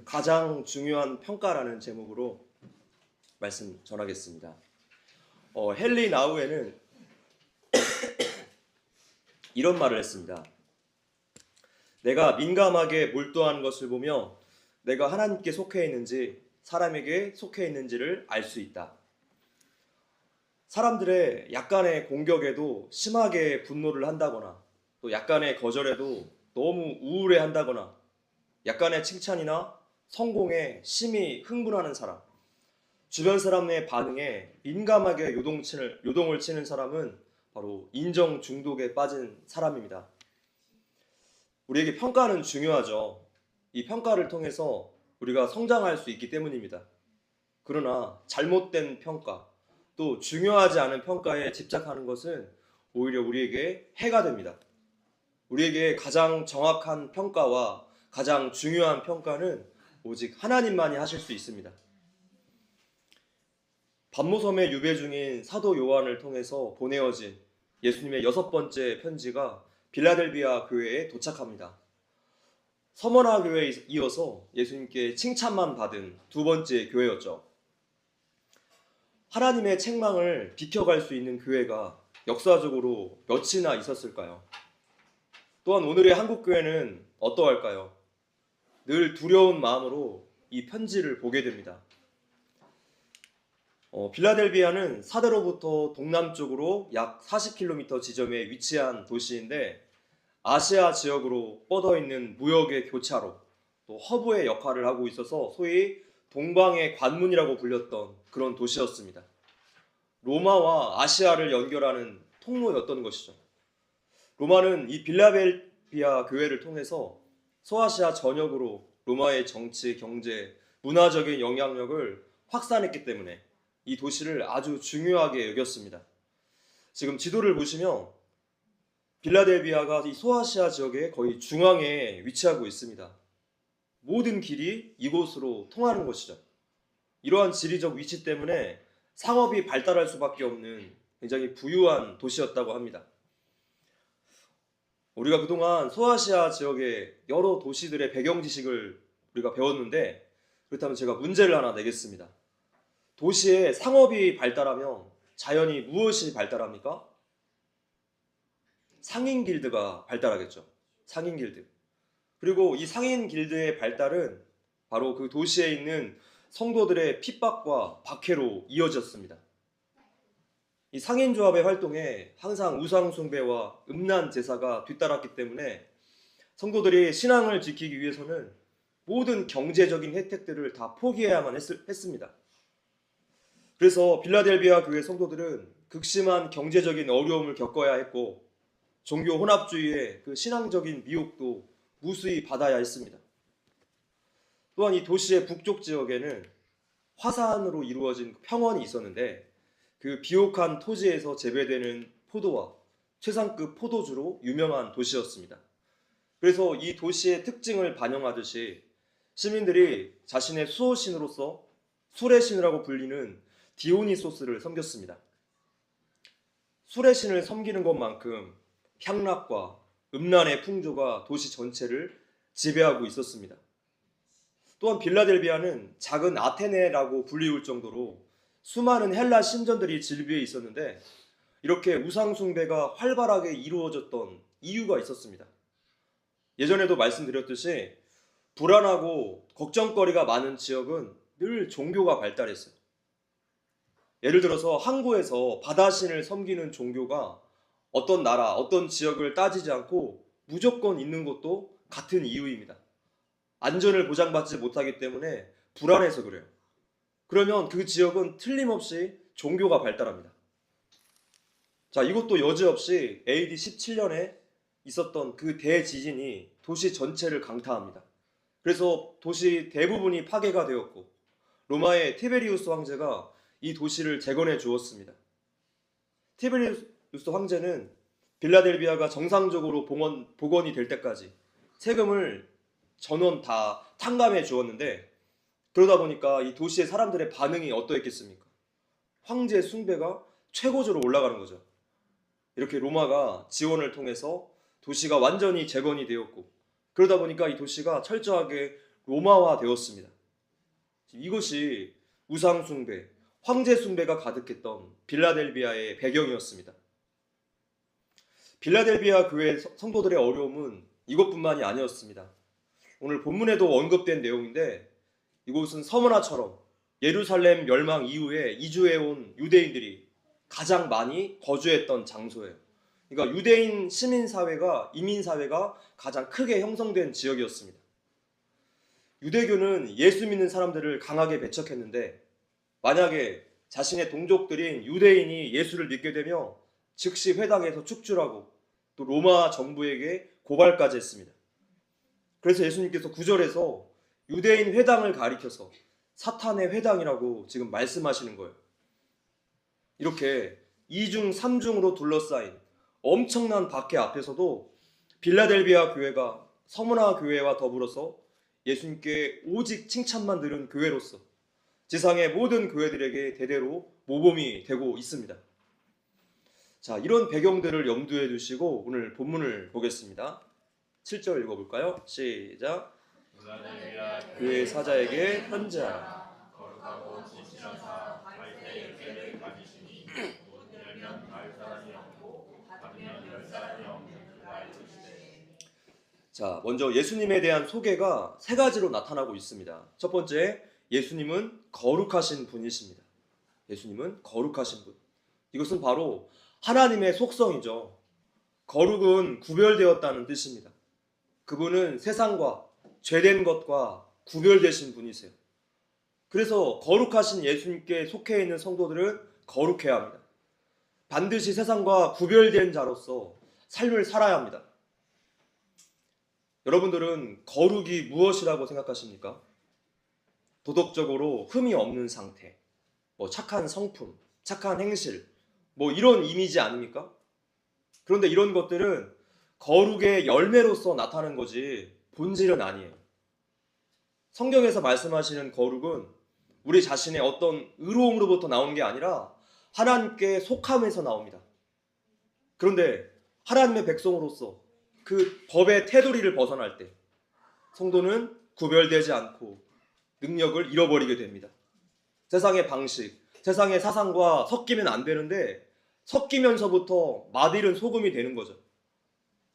가장 중요한 평가라는 제목으로 말씀 전하겠습니다. 헨리 나우에는 이런 말을 했습니다. 내가 민감하게 몰두한 것을 보며 내가 하나님께 속해 있는지 사람에게 속해 있는지를 알 수 있다. 사람들의 약간의 공격에도 심하게 분노를 한다거나 또 약간의 거절에도 너무 우울해 한다거나 약간의 칭찬이나 성공에 심히 흥분하는 사람, 주변 사람의 반응에 민감하게 요동을 치는 사람은 바로 인정 중독에 빠진 사람입니다. 우리에게 평가는 중요하죠. 이 평가를 통해서 우리가 성장할 수 있기 때문입니다. 그러나 잘못된 평가, 또 중요하지 않은 평가에 집착하는 것은 오히려 우리에게 해가 됩니다. 우리에게 가장 정확한 평가와 가장 중요한 평가는 오직 하나님만이 하실 수 있습니다. 반모섬에 유배 중인 사도 요한을 통해서 보내어진 예수님의 6번째 편지가 빌라델비아 교회에 도착합니다. 서머나 교회에 이어서 예수님께 칭찬만 받은 두 번째 교회였죠. 하나님의 책망을 비켜갈 수 있는 교회가 역사적으로 몇이나 있었을까요? 또한 오늘의 한국교회는 어떠할까요? 늘 두려운 마음으로 이 편지를 보게 됩니다. 빌라델비아는 사대로부터 동남쪽으로 약 40km 지점에 위치한 도시인데 아시아 지역으로 뻗어 있는 무역의 교차로, 또 허브의 역할을 하고 있어서 소위 동방의 관문이라고 불렸던 그런 도시였습니다. 로마와 아시아를 연결하는 통로였던 것이죠. 로마는 이 빌라델비아 교회를 통해서 소아시아 전역으로 로마의 정치, 경제, 문화적인 영향력을 확산했기 때문에 이 도시를 아주 중요하게 여겼습니다. 지금 지도를 보시면 빌라델비아가 이 소아시아 지역의 거의 중앙에 위치하고 있습니다. 모든 길이 이곳으로 통하는 것이죠. 이러한 지리적 위치 때문에 상업이 발달할 수밖에 없는 굉장히 부유한 도시였다고 합니다. 우리가 그동안 소아시아 지역의 여러 도시들의 배경 지식을 우리가 배웠는데, 그렇다면 제가 문제를 하나 내겠습니다. 도시에 상업이 발달하면 자연히 무엇이 발달합니까? 상인 길드가 발달하겠죠. 상인 길드. 그리고 이 상인 길드의 발달은 바로 그 도시에 있는 성도들의 핍박과 박해로 이어졌습니다. 이 상인조합의 활동에 항상 우상 숭배와 음란 제사가 뒤따랐기 때문에 성도들이 신앙을 지키기 위해서는 모든 경제적인 혜택들을 다 포기해야만 했습니다. 그래서 빌라델비아 교회 성도들은 극심한 경제적인 어려움을 겪어야 했고 종교 혼합주의의 그 신앙적인 미혹도 무수히 받아야 했습니다. 또한 이 도시의 북쪽 지역에는 화산으로 이루어진 평원이 있었는데 그 비옥한 토지에서 재배되는 포도와 최상급 포도주로 유명한 도시였습니다. 그래서 이 도시의 특징을 반영하듯이 시민들이 자신의 수호신으로서 술의 신이라고 불리는 디오니소스를 섬겼습니다. 술의 신을 섬기는 것만큼 향락과 음란의 풍조가 도시 전체를 지배하고 있었습니다. 또한 빌라델비아는 작은 아테네라고 불리울 정도로 수많은 헬라 신전들이 질비해 있었는데 이렇게 우상 숭배가 활발하게 이루어졌던 이유가 있었습니다. 예전에도 말씀드렸듯이 불안하고 걱정거리가 많은 지역은 늘 종교가 발달했어요. 예를 들어서 항구에서 바다신을 섬기는 종교가 어떤 나라, 어떤 지역을 따지지 않고 무조건 있는 것도 같은 이유입니다. 안전을 보장받지 못하기 때문에 불안해서 그래요. 그러면 그 지역은 틀림없이 종교가 발달합니다. 자, 이것도 여지없이 AD 17년에 있었던 그 대지진이 도시 전체를 강타합니다. 그래서 도시 대부분이 파괴가 되었고 로마의 티베리우스 황제가 이 도시를 재건해 주었습니다. 티베리우스 황제는 빌라델비아가 정상적으로 복원이 될 때까지 세금을 전원 다 탕감해 주었는데 그러다 보니까 이 도시의 사람들의 반응이 어떠했겠습니까? 황제 숭배가 최고조로 올라가는 거죠. 이렇게 로마가 지원을 통해서 도시가 완전히 재건이 되었고 그러다 보니까 이 도시가 철저하게 로마화 되었습니다. 이것이 우상숭배, 황제숭배가 가득했던 빌라델비아의 배경이었습니다. 빌라델비아 교회 성도들의 어려움은 이것뿐만이 아니었습니다. 오늘 본문에도 언급된 내용인데 이곳은 서머나처럼 예루살렘 멸망 이후에 이주해온 유대인들이 가장 많이 거주했던 장소예요. 그러니까 유대인 시민사회가 이민사회가 가장 크게 형성된 지역이었습니다. 유대교는 예수 믿는 사람들을 강하게 배척했는데 만약에 자신의 동족들인 유대인이 예수를 믿게 되며 즉시 회당에서 축출하고 또 로마 정부에게 고발까지 했습니다. 그래서 예수님께서 9절에서 유대인 회당을 가리켜서 사탄의 회당이라고 지금 말씀하시는 거예요. 이렇게 2중 3중으로 둘러싸인 엄청난 박해 앞에서도 빌라델비아 교회가 서머나 교회와 더불어서 예수님께 오직 칭찬만 들은 교회로서 지상의 모든 교회들에게 대대로 모범이 되고 있습니다. 자, 이런 배경들을 염두에 두시고 오늘 본문을 보겠습니다. 7절 읽어볼까요? 시작. 교회 사자에게 편지하라. 거룩하고 진실한 사, 갈대의 꾀를 가지시니 문 열면 닫을 사람이 없고 닫으면 열 사람이 없는 그가 이르시되. 자, 먼저 예수님에 대한 소개가 세 가지로 나타나고 있습니다. 첫 번째, 예수님은 거룩하신 분이십니다. 예수님은 거룩하신 분. 이것은 바로 하나님의 속성이죠. 거룩은 구별되었다는 뜻입니다. 그분은 세상과 죄된 것과 구별되신 분이세요. 그래서 거룩하신 예수님께 속해 있는 성도들은 거룩해야 합니다. 반드시 세상과 구별된 자로서 삶을 살아야 합니다. 여러분들은 거룩이 무엇이라고 생각하십니까? 도덕적으로 흠이 없는 상태, 착한 성품, 착한 행실, 이런 이미지 아닙니까? 그런데 이런 것들은 거룩의 열매로서 나타나는 거지 본질은 아니에요. 성경에서 말씀하시는 거룩은 우리 자신의 어떤 의로움으로부터 나오는 게 아니라 하나님께 속함에서 나옵니다. 그런데 하나님의 백성으로서 그 법의 테두리를 벗어날 때 성도는 구별되지 않고 능력을 잃어버리게 됩니다. 세상의 방식, 세상의 사상과 섞이면 안 되는데 섞이면서부터 맛있는 소금이 되는 거죠.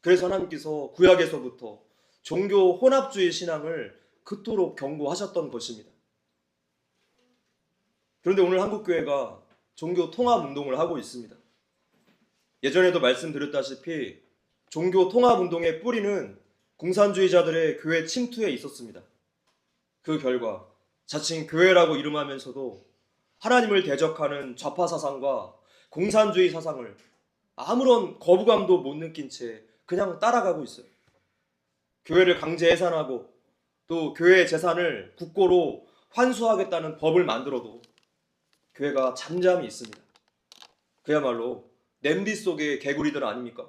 그래서 하나님께서 구약에서부터 종교 혼합주의 신앙을 그토록 경고하셨던 것입니다. 그런데 오늘 한국교회가 종교 통합 운동을 하고 있습니다. 예전에도 말씀드렸다시피 종교 통합 운동의 뿌리는 공산주의자들의 교회 침투에 있었습니다. 그 결과 자칭 교회라고 이름하면서도 하나님을 대적하는 좌파 사상과 공산주의 사상을 아무런 거부감도 못 느낀 채 그냥 따라가고 있어요. 교회를 강제 해산하고 또 교회의 재산을 국고로 환수하겠다는 법을 만들어도 교회가 잠잠히 있습니다. 그야말로 냄비 속의 개구리들 아닙니까?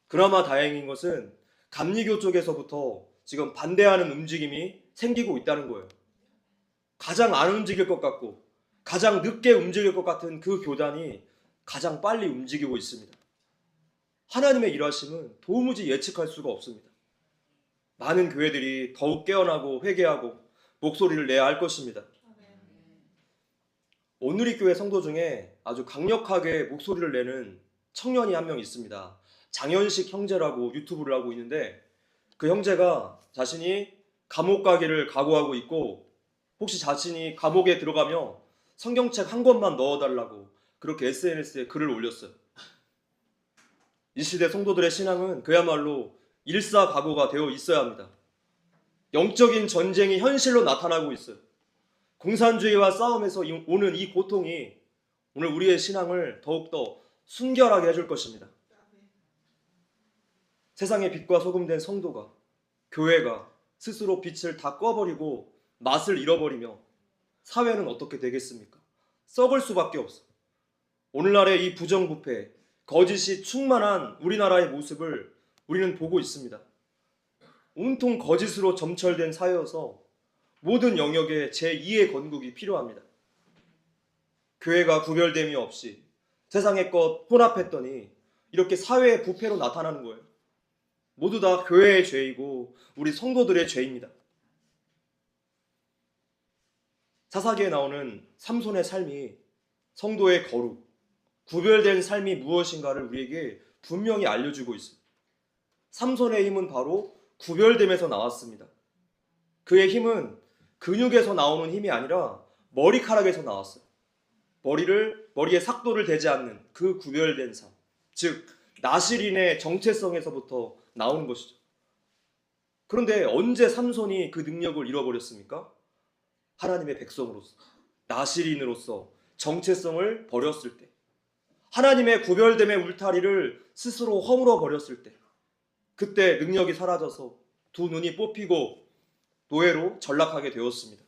그나마 다행인 것은 감리교 쪽에서부터 지금 반대하는 움직임이 생기고 있다는 거예요. 가장 안 움직일 것 같고 가장 늦게 움직일 것 같은 그 교단이 가장 빨리 움직이고 있습니다. 하나님의 일하심은 도무지 예측할 수가 없습니다. 많은 교회들이 더욱 깨어나고 회개하고 목소리를 내야 할 것입니다. 오누리 교회 성도 중에 아주 강력하게 목소리를 내는 청년이 한 명 있습니다. 장현식 형제라고 유튜브를 하고 있는데 그 형제가 자신이 감옥 가기를 각오하고 있고 혹시 자신이 감옥에 들어가며 성경책 한 권만 넣어달라고 그렇게 SNS에 글을 올렸어요. 이 시대 성도들의 신앙은 그야말로 일사각오가 되어 있어야 합니다. 영적인 전쟁이 현실로 나타나고 있어요. 공산주의와 싸움에서 오는 이 고통이 오늘 우리의 신앙을 더욱더 순결하게 해줄 것입니다. 세상의 빛과 소금 된 성도가, 교회가 스스로 빛을 다 꺼버리고 맛을 잃어버리며 사회는 어떻게 되겠습니까? 썩을 수밖에 없어. 오늘날의 이 부정부패, 거짓이 충만한 우리나라의 모습을 우리는 보고 있습니다. 온통 거짓으로 점철된 사회여서 모든 영역에 제2의 건국이 필요합니다. 교회가 구별됨이 없이 세상의 것 혼합했더니 이렇게 사회의 부패로 나타나는 거예요. 모두 다 교회의 죄이고 우리 성도들의 죄입니다. 사사기에 나오는 삼손의 삶이 성도의 거룩, 구별된 삶이 무엇인가를 우리에게 분명히 알려주고 있습니다. 삼손의 힘은 바로 구별됨에서 나왔습니다. 그의 힘은 근육에서 나오는 힘이 아니라 머리카락에서 나왔어요. 머리에 삭도를 대지 않는 그 구별된 삶, 즉 나실인의 정체성에서부터 나오는 것이죠. 그런데 언제 삼손이 그 능력을 잃어버렸습니까? 하나님의 백성으로서, 나실인으로서 정체성을 버렸을 때, 하나님의 구별됨의 울타리를 스스로 허물어 버렸을 때, 그때 능력이 사라져서 두 눈이 뽑히고 노예로 전락하게 되었습니다.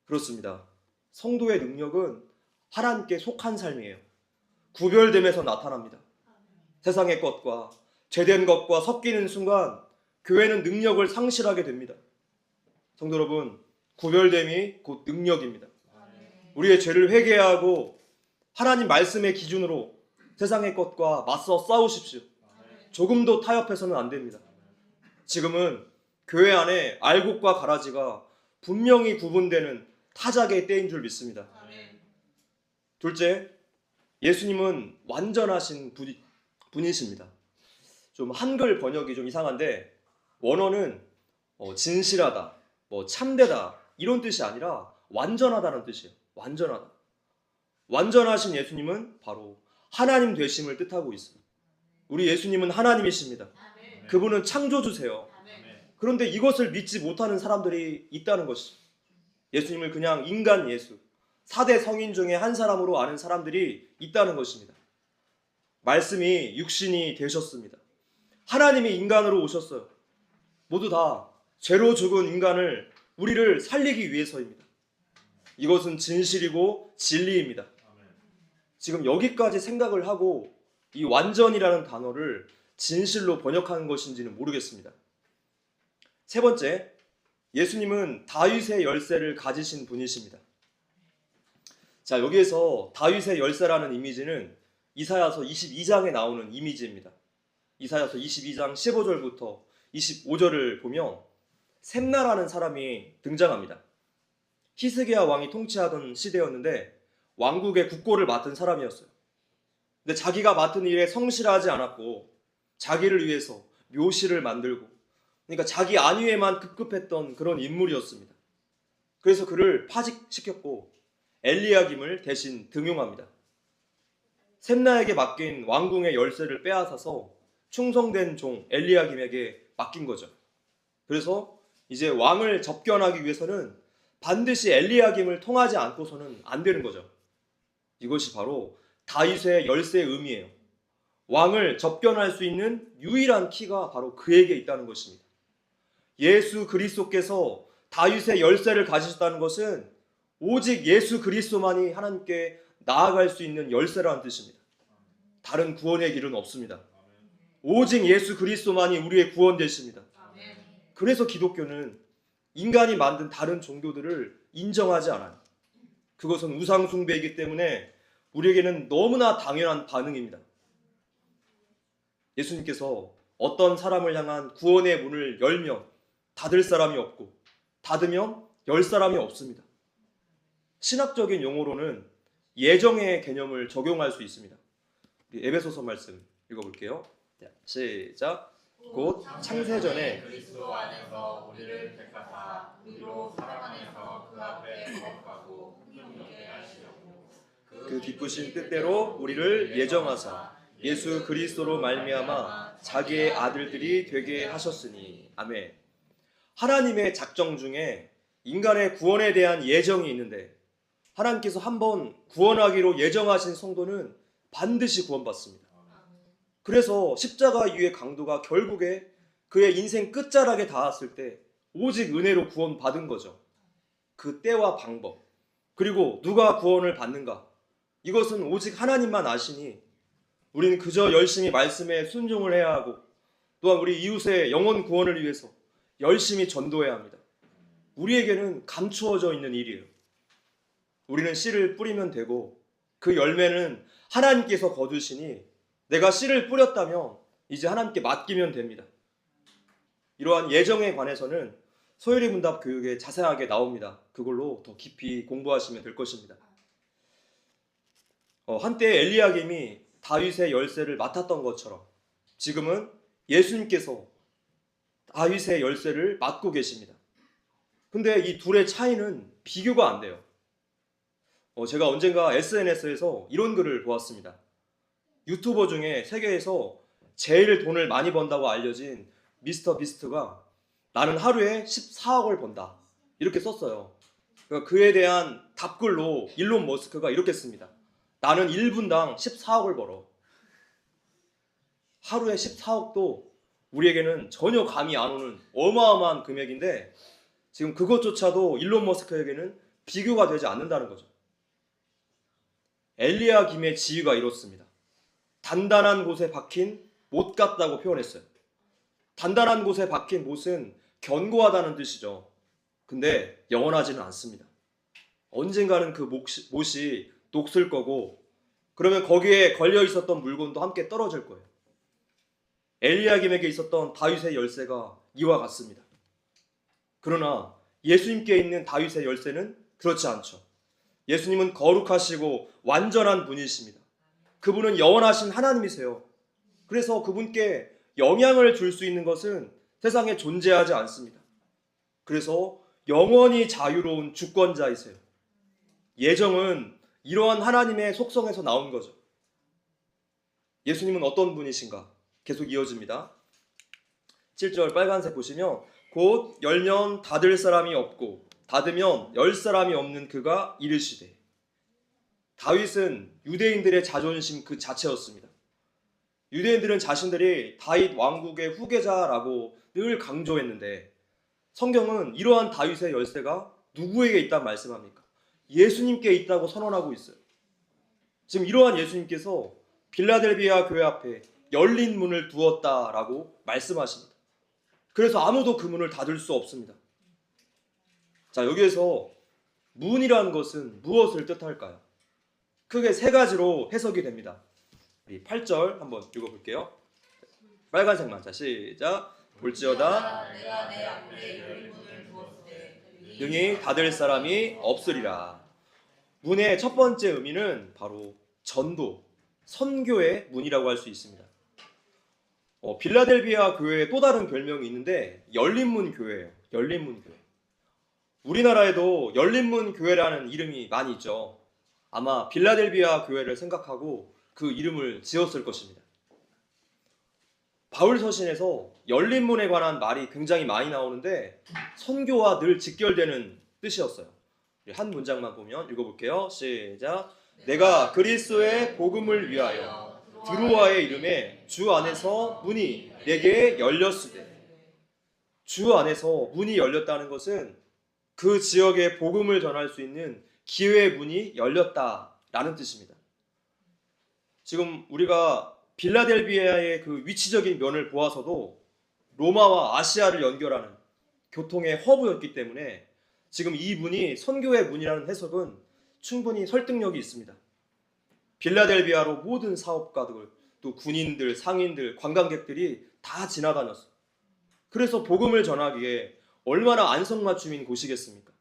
그렇습니다. 성도의 능력은 하나님께 속한 삶이에요. 구별됨에서 나타납니다. 세상의 것과 죄된 것과 섞이는 순간 교회는 능력을 상실하게 됩니다. 성도 여러분, 구별됨이 곧 능력입니다. 우리의 죄를 회개하고 하나님 말씀의 기준으로 세상의 것과 맞서 싸우십시오. 조금도 타협해서는 안 됩니다. 지금은 교회 안에 알곡과 가라지가 분명히 구분되는 타작의 때인 줄 믿습니다. 둘째, 예수님은 완전하신 분이십니다. 좀 한글 번역이 좀 이상한데 원어는 진실하다, 참되다 이런 뜻이 아니라 완전하다는 뜻이에요. 완전하다. 완전하신 예수님은 바로 하나님 되심을 뜻하고 있습니다. 우리 예수님은 하나님이십니다. 그분은 창조주세요. 그런데 이것을 믿지 못하는 사람들이 있다는 것이죠. 예수님을 그냥 인간 예수, 4대 성인 중에 한 사람으로 아는 사람들이 있다는 것입니다. 말씀이 육신이 되셨습니다. 하나님이 인간으로 오셨어요. 모두 다 죄로 죽은 인간을 우리를 살리기 위해서입니다. 이것은 진실이고 진리입니다. 지금 여기까지 생각을 하고 이 완전이라는 단어를 진실로 번역하는 것인지는 모르겠습니다. 세 번째, 예수님은 다윗의 열쇠를 가지신 분이십니다. 자, 여기에서 다윗의 열쇠라는 이미지는 이사야서 22장에 나오는 이미지입니다. 이사야서 22장 15절부터 25절을 보면 셈나라는 사람이 등장합니다. 히스기야 왕이 통치하던 시대였는데 왕국의 국고를 맡은 사람이었어요. 근데 자기가 맡은 일에 성실하지 않았고 자기를 위해서 묘실을 만들고, 그러니까 자기 안위에만 급급했던 그런 인물이었습니다. 그래서 그를 파직시켰고 엘리야김을 대신 등용합니다. 셈나에게 맡긴 왕궁의 열쇠를 빼앗아서 충성된 종 엘리야김에게 맡긴 거죠. 그래서 이제 왕을 접견하기 위해서는 반드시 엘리야김을 통하지 않고서는 안 되는 거죠. 이것이 바로 다윗의 열쇠의 의미예요. 왕을 접견할 수 있는 유일한 키가 바로 그에게 있다는 것입니다. 예수 그리스도께서 다윗의 열쇠를 가지셨다는 것은 오직 예수 그리스도만이 하나님께 나아갈 수 있는 열쇠라는 뜻입니다. 다른 구원의 길은 없습니다. 오직 예수 그리스도만이 우리의 구원 되십니다. 그래서 기독교는 인간이 만든 다른 종교들을 인정하지 않아요. 그것은 우상 숭배이기 때문에 우리에게는 너무나 당연한 반응입니다. 예수님께서 어떤 사람을 향한 구원의 문을 열면 닫을 사람이 없고 닫으면 열 사람이 없습니다. 신학적인 용어로는 예정의 개념을 적용할 수 있습니다. 에베소서 말씀 읽어볼게요. 시작. 곧 창세전에 그리스도 안에서 우리를 택하사 우리로 사랑 안에서 그 앞에 거룩하고 흥명케 하시려고 그 기쁘신 뜻대로 우리를 예정하사 예수 그리스도로 말미암아 자기의 아들들이 되게 하셨으니. 아멘. 하나님의 작정 중에 인간의 구원에 대한 예정이 있는데 하나님께서 한번 구원하기로 예정하신 성도는 반드시 구원받습니다. 그래서 십자가 이후의 강도가 결국에 그의 인생 끝자락에 닿았을 때 오직 은혜로 구원받은 거죠. 그 때와 방법, 그리고 누가 구원을 받는가, 이것은 오직 하나님만 아시니 우리는 그저 열심히 말씀에 순종을 해야 하고 또한 우리 이웃의 영혼 구원을 위해서 열심히 전도해야 합니다. 우리에게는 감추어져 있는 일이에요. 우리는 씨를 뿌리면 되고 그 열매는 하나님께서 거두시니 내가 씨를 뿌렸다면 이제 하나님께 맡기면 됩니다. 이러한 예정에 관해서는 소요리 문답 교육에 자세하게 나옵니다. 그걸로 더 깊이 공부하시면 될 것입니다. 한때 엘리야김이 다윗의 열쇠를 맡았던 것처럼 지금은 예수님께서 다윗의 열쇠를 맡고 계십니다. 근데 이 둘의 차이는 비교가 안 돼요. 제가 언젠가 SNS에서 이런 글을 보았습니다. 유튜버 중에 세계에서 제일 돈을 많이 번다고 알려진 미스터 비스트가 나는 하루에 14억을 번다 이렇게 썼어요. 그러니까 그에 대한 답글로 일론 머스크가 이렇게 씁니다. 나는 1분당 14억을 벌어. 하루에 14억도 우리에게는 전혀 감이 안 오는 어마어마한 금액인데 지금 그것조차도 일론 머스크에게는 비교가 되지 않는다는 거죠. 엘리야김의 지위가 이렇습니다. 단단한 곳에 박힌 못 같다고 표현했어요. 단단한 곳에 박힌 못은 견고하다는 뜻이죠. 근데 영원하지는 않습니다. 언젠가는 그 못이 녹슬 거고 그러면 거기에 걸려 있었던 물건도 함께 떨어질 거예요. 엘리야김에게 있었던 다윗의 열쇠가 이와 같습니다. 그러나 예수님께 있는 다윗의 열쇠는 그렇지 않죠. 예수님은 거룩하시고 완전한 분이십니다. 그분은 영원하신 하나님이세요. 그래서 그분께 영향을 줄 수 있는 것은 세상에 존재하지 않습니다. 그래서 영원히 자유로운 주권자이세요. 예정은 이러한 하나님의 속성에서 나온 거죠. 예수님은 어떤 분이신가? 계속 이어집니다. 7절 빨간색 보시면 곧 열면 닫을 사람이 없고 닫으면 열 사람이 없는 그가 이르시되. 다윗은 유대인들의 자존심 그 자체였습니다. 유대인들은 자신들이 다윗 왕국의 후계자라고 늘 강조했는데 성경은 이러한 다윗의 열쇠가 누구에게 있다고 말씀합니까? 예수님께 있다고 선언하고 있어요. 지금 이러한 예수님께서 빌라델비아 교회 앞에 열린 문을 두었다라고 말씀하십니다. 그래서 아무도 그 문을 닫을 수 없습니다. 자, 여기에서 문이라는 것은 무엇을 뜻할까요? 크게 세 가지로 해석이 됩니다. 우리 8절 한번 읽어볼게요. 빨간색만. 자, 시작. 볼지어다 내가 내 앞에 열린 문을 두었을 때 능히 닫을 사람이 없으리라. 문의 첫 번째 의미는 바로 전도, 선교의 문이라고 할 수 있습니다. 빌라델비아 교회의 또 다른 별명이 있는데 열린문 교회예요. 열린문 교회. 우리나라에도 열린문 교회라는 이름이 많이 있죠. 아마 빌라델비아 교회를 생각하고 그 이름을 지었을 것입니다. 바울 서신에서 열린문에 관한 말이 굉장히 많이 나오는데 선교와 늘 직결되는 뜻이었어요. 한 문장만 보면 읽어볼게요. 시작. 내가 그리스도의 복음을 위하여 드로아의 이름에 주 안에서 문이 내게 열렸으되. 주 안에서 문이 열렸다는 것은 그 지역에 복음을 전할 수 있는 기회의 문이 열렸다라는 뜻입니다. 지금 우리가 빌라델비아의 그 위치적인 면을 보아서도 로마와 아시아를 연결하는 교통의 허브였기 때문에 지금 이 문이 선교의 문이라는 해석은 충분히 설득력이 있습니다. 빌라델비아로 모든 사업가들, 또 군인들, 상인들, 관광객들이 다 지나다녔어요. 그래서 복음을 전하기에 얼마나 안성맞춤인 곳이겠습니까?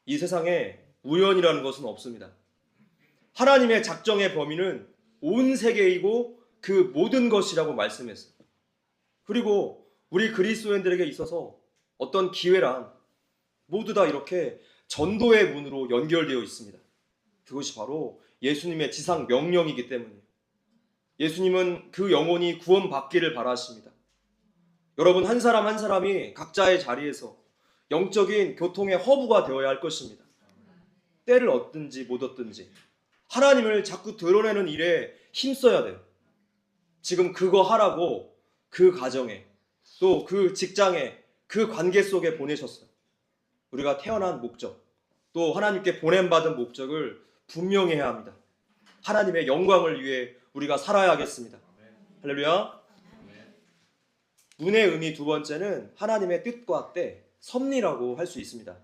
이 세상에 우연이라는 것은 없습니다. 하나님의 작정의 범위는 온 세계이고 그 모든 것이라고 말씀했어요. 그리고 우리 그리스도인들에게 있어서 어떤 기회란 모두 다 이렇게 전도의 문으로 연결되어 있습니다. 그것이 바로 예수님의 지상 명령이기 때문이에요. 예수님은 그 영혼이 구원받기를 바라십니다. 여러분 한 사람 한 사람이 각자의 자리에서 영적인 교통의 허브가 되어야 할 것입니다. 때를 얻든지 못 얻든지 하나님을 자꾸 드러내는 일에 힘써야 돼요. 지금 그거 하라고 그 가정에 또 그 직장에 그 관계 속에 보내셨어요. 우리가 태어난 목적 또 하나님께 보냄받은 목적을 분명히 해야 합니다. 하나님의 영광을 위해 우리가 살아야겠습니다. 할렐루야. 문의 의미 두 번째는 하나님의 뜻과 때, 섭리라고 할 수 있습니다.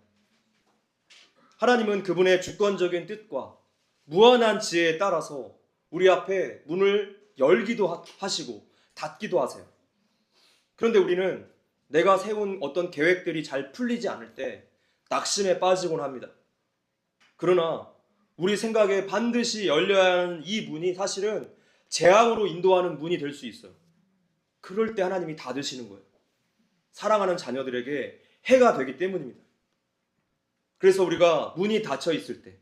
하나님은 그분의 주권적인 뜻과 무한한 지혜에 따라서 우리 앞에 문을 열기도 하시고 닫기도 하세요. 그런데 우리는 내가 세운 어떤 계획들이 잘 풀리지 않을 때 낙심에 빠지곤 합니다. 그러나 우리 생각에 반드시 열려야 하는 이 문이 사실은 재앙으로 인도하는 문이 될 수 있어요. 그럴 때 하나님이 닫으시는 거예요. 사랑하는 자녀들에게 해가 되기 때문입니다. 그래서 우리가 문이 닫혀 있을 때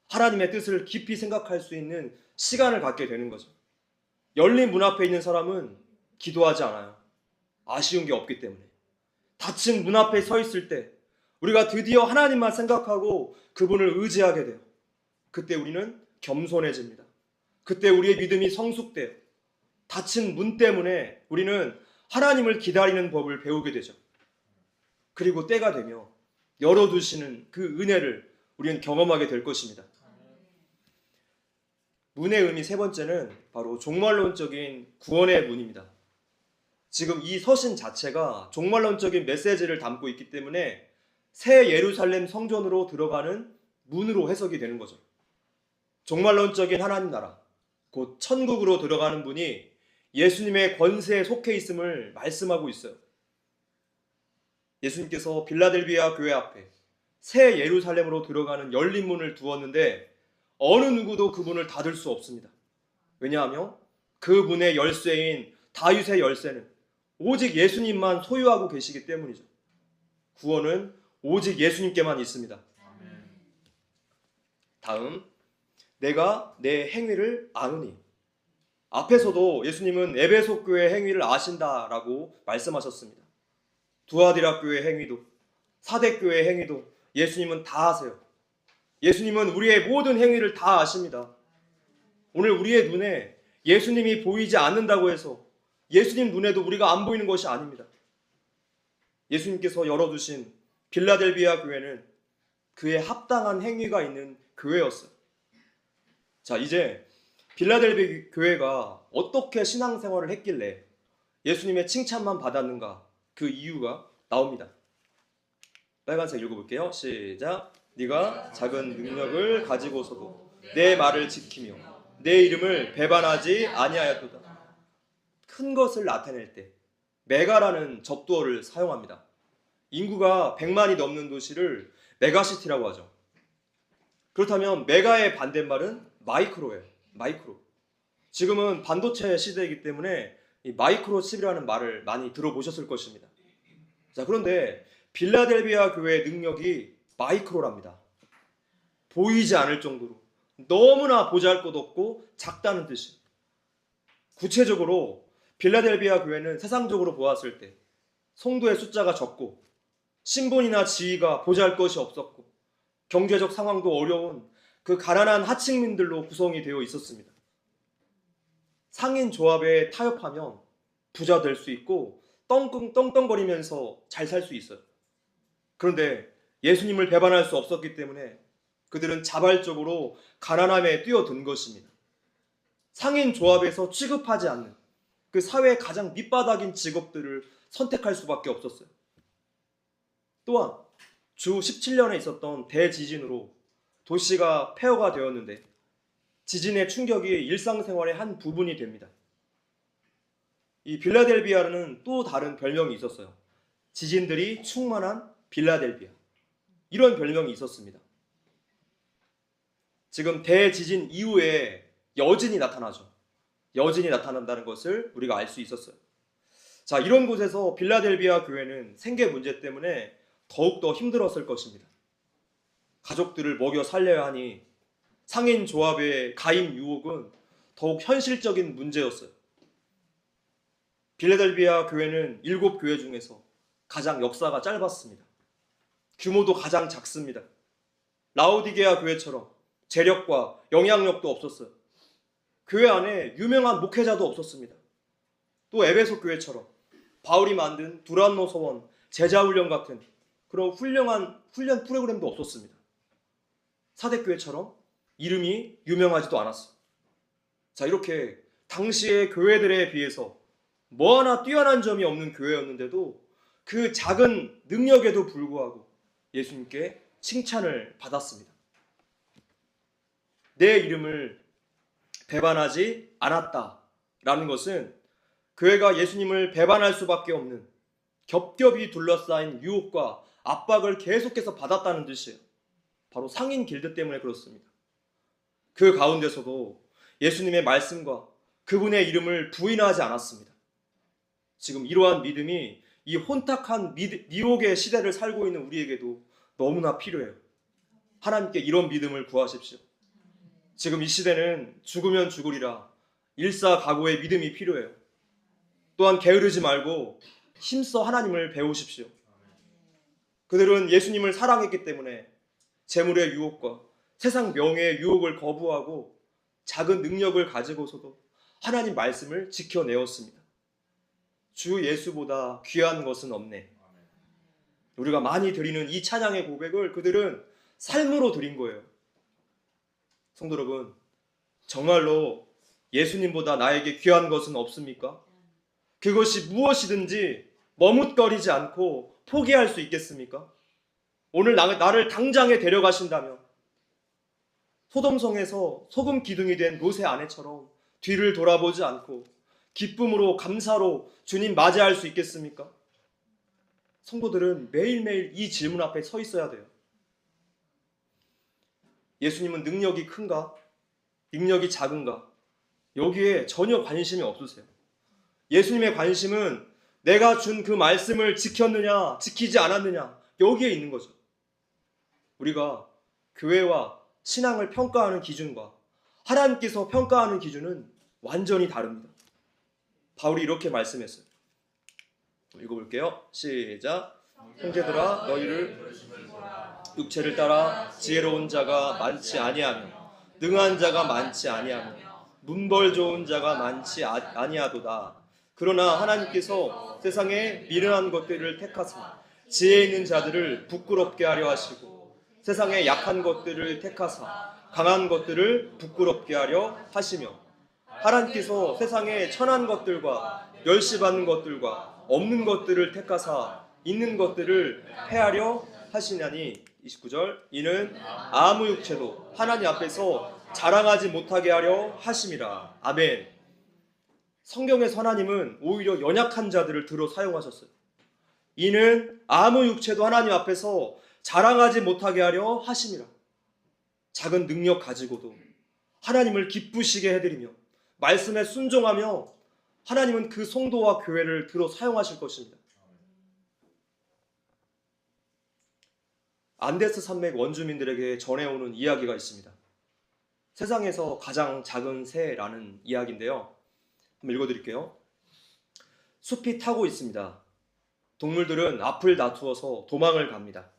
하나님의 뜻을 깊이 생각할 수 있는 시간을 갖게 되는 거죠. 열린 문 앞에 있는 사람은 기도하지 않아요. 아쉬운 게 없기 때문에. 닫힌 문 앞에 서 있을 때 우리가 드디어 하나님만 생각하고 그분을 의지하게 돼요. 그때 우리는 겸손해집니다. 그때 우리의 믿음이 성숙돼요. 닫힌 문 때문에 우리는 하나님을 기다리는 법을 배우게 되죠. 그리고 때가 되며 열어두시는 그 은혜를 우리는 경험하게 될 것입니다. 문의 의미 세 번째는 바로 종말론적인 구원의 문입니다. 지금 이 서신 자체가 종말론적인 메시지를 담고 있기 때문에 새 예루살렘 성전으로 들어가는 문으로 해석이 되는 거죠. 종말론적인 하나님 나라, 곧 천국으로 들어가는 문이 예수님의 권세에 속해 있음을 말씀하고 있어요. 예수님께서 빌라델비아 교회 앞에 새 예루살렘으로 들어가는 열린 문을 두었는데 어느 누구도 그 문을 닫을 수 없습니다. 왜냐하면 그 문의 열쇠인 다윗의 열쇠는 오직 예수님만 소유하고 계시기 때문이죠. 구원은 오직 예수님께만 있습니다. 다음, 내가 내 행위를 아느니. 앞에서도 예수님은 에베소 교회 행위를 아신다라고 말씀하셨습니다. 두아디라 교회 행위도, 사대 교회 행위도 예수님은 다 아세요. 예수님은 우리의 모든 행위를 다 아십니다. 오늘 우리의 눈에 예수님이 보이지 않는다고 해서 예수님 눈에도 우리가 안 보이는 것이 아닙니다. 예수님께서 열어두신 빌라델비아 교회는 그에 합당한 행위가 있는 교회였어요. 자, 이제 빌라델비아 교회가 어떻게 신앙생활을 했길래 예수님의 칭찬만 받았는가, 그 이유가 나옵니다. 빨간색 읽어볼게요. 시작. 네가 작은 능력을 가지고서도 내 말을 지키며 내 이름을 배반하지 아니하였도다. 큰 것을 나타낼 때 메가라는 접두어를 사용합니다. 인구가 100만이 넘는 도시를 메가시티라고 하죠. 그렇다면 메가의 반대말은 마이크로예요. 마이크로. 지금은 반도체 시대이기 때문에 이 마이크로칩이라는 말을 많이 들어보셨을 것입니다. 자, 그런데 빌라델비아 교회의 능력이 마이크로랍니다. 보이지 않을 정도로 너무나 보잘것없고 작다는 뜻이. 구체적으로 빌라델비아 교회는 세상적으로 보았을 때 성도의 숫자가 적고 신분이나 지위가 보잘것이 없었고 경제적 상황도 어려운 그 가난한 하층민들로 구성이 되어 있었습니다. 상인 조합에 타협하면 부자 될 수 있고 떵떵거리면서 잘 살 수 있어요. 그런데 예수님을 배반할 수 없었기 때문에 그들은 자발적으로 가난함에 뛰어든 것입니다. 상인 조합에서 취급하지 않는 그 사회의 가장 밑바닥인 직업들을 선택할 수밖에 없었어요. 또한 주 17년에 있었던 대지진으로 도시가 폐허가 되었는데 지진의 충격이 일상생활의 한 부분이 됩니다. 이 빌라델비아는 또 다른 별명이 있었어요. 지진들이 충만한 빌라델비아. 이런 별명이 있었습니다. 지금 대지진 이후에 여진이 나타나죠. 여진이 나타난다는 것을 우리가 알 수 있었어요. 자, 이런 곳에서 빌라델비아 교회는 생계 문제 때문에 더욱더 힘들었을 것입니다. 가족들을 먹여 살려야 하니 상인 조합의 가입 유혹은 더욱 현실적인 문제였어요. 빌라델비아 교회는 7교회 중에서 가장 역사가 짧았습니다. 규모도 가장 작습니다. 라오디게아 교회처럼 재력과 영향력도 없었어요. 교회 안에 유명한 목회자도 없었습니다. 또 에베소 교회처럼 바울이 만든 두란노 서원, 제자훈련 같은 그런 훌륭한 훈련 프로그램도 없었습니다. 사대교회처럼 이름이 유명하지도 않았어요. 자, 이렇게 당시의 교회들에 비해서 뭐 하나 뛰어난 점이 없는 교회였는데도 그 작은 능력에도 불구하고 예수님께 칭찬을 받았습니다. 내 이름을 배반하지 않았다라는 것은 교회가 예수님을 배반할 수밖에 없는 겹겹이 둘러싸인 유혹과 압박을 계속해서 받았다는 뜻이에요. 바로 상인 길드 때문에 그렇습니다. 그 가운데서도 예수님의 말씀과 그분의 이름을 부인하지 않았습니다. 지금 이러한 믿음이 이 혼탁한 미혹의 시대를 살고 있는 우리에게도 너무나 필요해요. 하나님께 이런 믿음을 구하십시오. 지금 이 시대는 죽으면 죽으리라 일사각오의 믿음이 필요해요. 또한 게으르지 말고 힘써 하나님을 배우십시오. 그들은 예수님을 사랑했기 때문에 재물의 유혹과 세상 명예의 유혹을 거부하고 작은 능력을 가지고서도 하나님 말씀을 지켜내었습니다. 주 예수보다 귀한 것은 없네. 우리가 많이 드리는 이 찬양의 고백을 그들은 삶으로 드린 거예요. 성도 여러분, 정말로 예수님보다 나에게 귀한 것은 없습니까? 그것이 무엇이든지 머뭇거리지 않고 포기할 수 있겠습니까? 오늘 나를 당장에 데려가신다면 소돔성에서 소금 기둥이 된 롯의 아내처럼 뒤를 돌아보지 않고 기쁨으로 감사로 주님 맞이할 수 있겠습니까? 성도들은 매일매일 이 질문 앞에 서 있어야 돼요. 예수님은 능력이 큰가? 능력이 작은가? 여기에 전혀 관심이 없으세요. 예수님의 관심은 내가 준 그 말씀을 지켰느냐, 지키지 않았느냐, 여기에 있는 거죠. 우리가 교회와 신앙을 평가하는 기준과 하나님께서 평가하는 기준은 완전히 다릅니다. 바울이 이렇게 말씀했어요. 읽어볼게요. 시작. 형제들아, 너희를 육체를 따라 지혜로운 자가 많지 아니하며 능한 자가 많지 아니하며 문벌 좋은 자가 많지 아니하도다. 그러나 하나님께서 세상에 미련한 것들을 택하사 지혜 있는 자들을 부끄럽게 하려 하시고 세상에 약한 것들을 택하사 강한 것들을 부끄럽게 하려 하시며 하나님께서 세상에 천한 것들과 멸시받는 것들과 없는 것들을 택하사 있는 것들을 패하려 하시냐니. 29절. 이는 아무 육체도 하나님 앞에서 자랑하지 못하게 하려 하심이라. 아멘. 성경의 하나님은 오히려 연약한 자들을 들어 사용하셨어요. 이는 아무 육체도 하나님 앞에서 자랑하지 못하게 하려 하심이라. 작은 능력 가지고도 하나님을 기쁘시게 해드리며 말씀에 순종하며 하나님은 그 성도와 교회를 들어 사용하실 것입니다. 안데스 산맥 원주민들에게 전해오는 이야기가 있습니다. 세상에서 가장 작은 새라는 이야기인데요. 한번 읽어드릴게요. 숲이 타고 있습니다. 동물들은 앞을 다투어서 도망을 갑니다.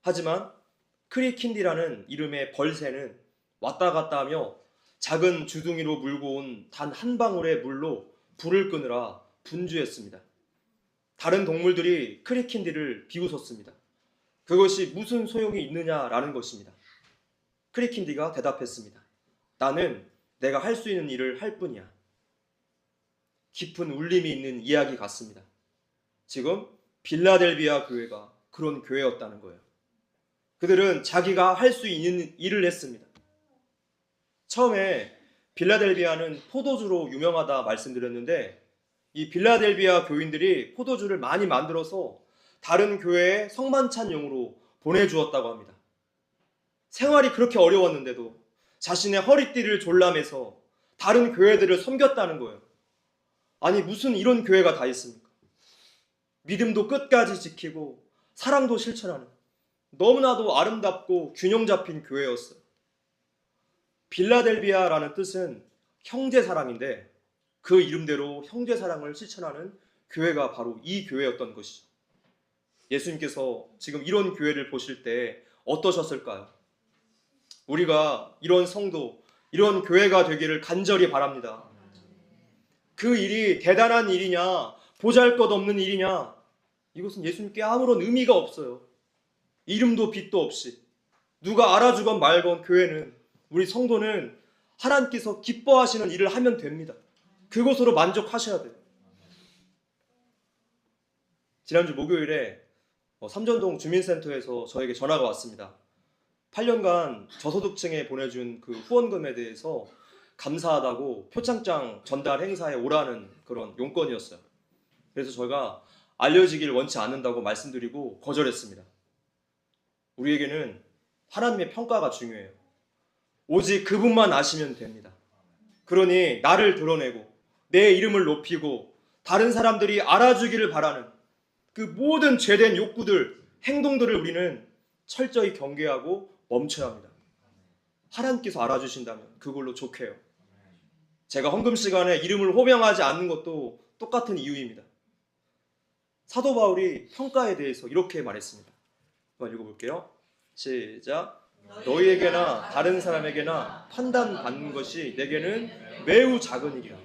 하지만 크리킨디라는 이름의 벌새는 왔다 갔다 하며 작은 주둥이로 물고 온 단 한 방울의 물로 불을 끄느라 분주했습니다. 다른 동물들이 크리킨디를 비웃었습니다. 그것이 무슨 소용이 있느냐라는 것입니다. 크리킨디가 대답했습니다. 나는 내가 할 수 있는 일을 할 뿐이야. 깊은 울림이 있는 이야기 같습니다. 지금 빌라델비아 교회가 그런 교회였다는 거예요. 그들은 자기가 할 수 있는 일을 했습니다. 처음에 빌라델비아는 포도주로 유명하다 말씀드렸는데 이 빌라델비아 교인들이 포도주를 많이 만들어서 다른 교회에 성만찬용으로 보내주었다고 합니다. 생활이 그렇게 어려웠는데도 자신의 허리띠를 졸라매서 다른 교회들을 섬겼다는 거예요. 아니 무슨 이런 교회가 다 있습니까? 믿음도 끝까지 지키고 사랑도 실천하는 너무나도 아름답고 균형 잡힌 교회였어요. 빌라델비아라는 뜻은 형제사랑인데 그 이름대로 형제사랑을 실천하는 교회가 바로 이 교회였던 것이죠. 예수님께서 지금 이런 교회를 보실 때 어떠셨을까요? 우리가 이런 성도, 이런 교회가 되기를 간절히 바랍니다. 그 일이 대단한 일이냐, 보잘것없는 일이냐, 이것은 예수님께 아무런 의미가 없어요. 이름도 빛도 없이 누가 알아주건 말건 교회는, 우리 성도는 하나님께서 기뻐하시는 일을 하면 됩니다. 그것으로 만족하셔야 돼요. 지난주 목요일에 삼전동 주민센터에서 저에게 전화가 왔습니다. 8년간 저소득층에 보내준 그 후원금에 대해서 감사하다고 표창장 전달 행사에 오라는 그런 용건이었어요. 그래서 저희가 알려지길 원치 않는다고 말씀드리고 거절했습니다. 우리에게는 하나님의 평가가 중요해요. 오직 그분만 아시면 됩니다. 그러니 나를 드러내고 내 이름을 높이고 다른 사람들이 알아주기를 바라는 그 모든 죄된 욕구들, 행동들을 우리는 철저히 경계하고 멈춰야 합니다. 하나님께서 알아주신다면 그걸로 좋게요. 제가 헌금 시간에 이름을 호명하지 않는 것도 똑같은 이유입니다. 사도 바울이 평가에 대해서 이렇게 말했습니다. 한번 읽어볼게요. 시작. 너희에게나 다른 사람에게나 판단받는 것이 내게는 매우 작은 일이라.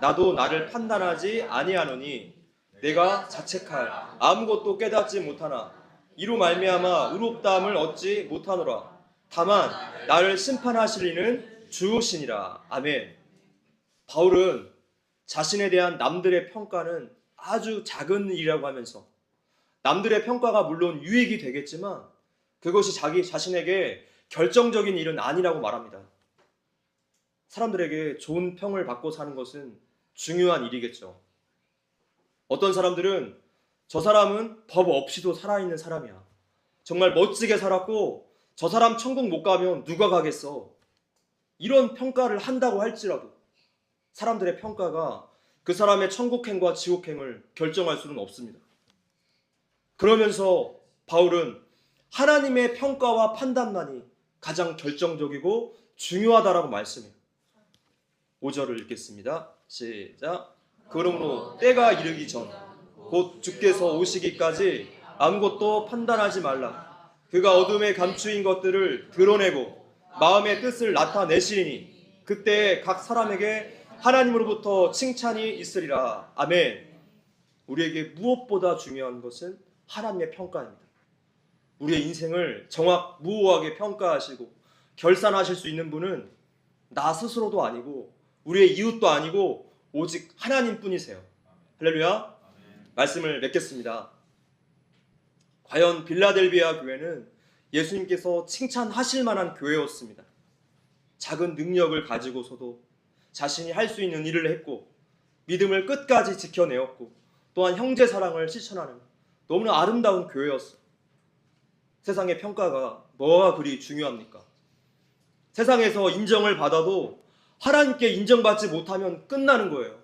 나도 나를 판단하지 아니하노니 내가 자책할 아무것도 깨닫지 못하나 이로 말미암아 의롭다함을 얻지 못하노라. 다만 나를 심판하실 이는 주시니라. 아멘. 바울은 자신에 대한 남들의 평가는 아주 작은 일이라고 하면서 남들의 평가가 물론 유익이 되겠지만 그것이 자기 자신에게 결정적인 일은 아니라고 말합니다. 사람들에게 좋은 평을 받고 사는 것은 중요한 일이겠죠. 어떤 사람들은 저 사람은 법 없이도 살아있는 사람이야. 정말 멋지게 살았고 저 사람 천국 못 가면 누가 가겠어. 이런 평가를 한다고 할지라도 사람들의 평가가 그 사람의 천국행과 지옥행을 결정할 수는 없습니다. 그러면서 바울은 하나님의 평가와 판단만이 가장 결정적이고 중요하다라고 말씀해요. 5절을 읽겠습니다. 시작. 그러므로 때가 이르기 전 곧 주께서 오시기까지 아무것도 판단하지 말라. 그가 어둠에 감추인 것들을 드러내고 마음의 뜻을 나타내시리니 그때 각 사람에게 하나님으로부터 칭찬이 있으리라. 아멘. 우리에게 무엇보다 중요한 것은 하나님의 평가입니다. 우리의 인생을 정확무오하게 평가하시고 결산하실 수 있는 분은 나 스스로도 아니고 우리의 이웃도 아니고 오직 하나님뿐이세요. 할렐루야. 말씀을 맺겠습니다. 과연 빌라델비아 교회는 예수님께서 칭찬하실 만한 교회였습니다. 작은 능력을 가지고서도 자신이 할 수 있는 일을 했고 믿음을 끝까지 지켜내었고 또한 형제 사랑을 실천하는 너무나 아름다운 교회였어요. 세상의 평가가 뭐가 그리 중요합니까? 세상에서 인정을 받아도 하나님께 인정받지 못하면 끝나는 거예요.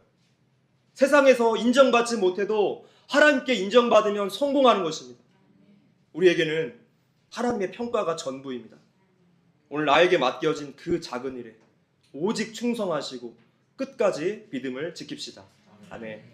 세상에서 인정받지 못해도 하나님께 인정받으면 성공하는 것입니다. 우리에게는 하나님의 평가가 전부입니다. 오늘 나에게 맡겨진 그 작은 일에 오직 충성하시고 끝까지 믿음을 지킵시다. 아멘.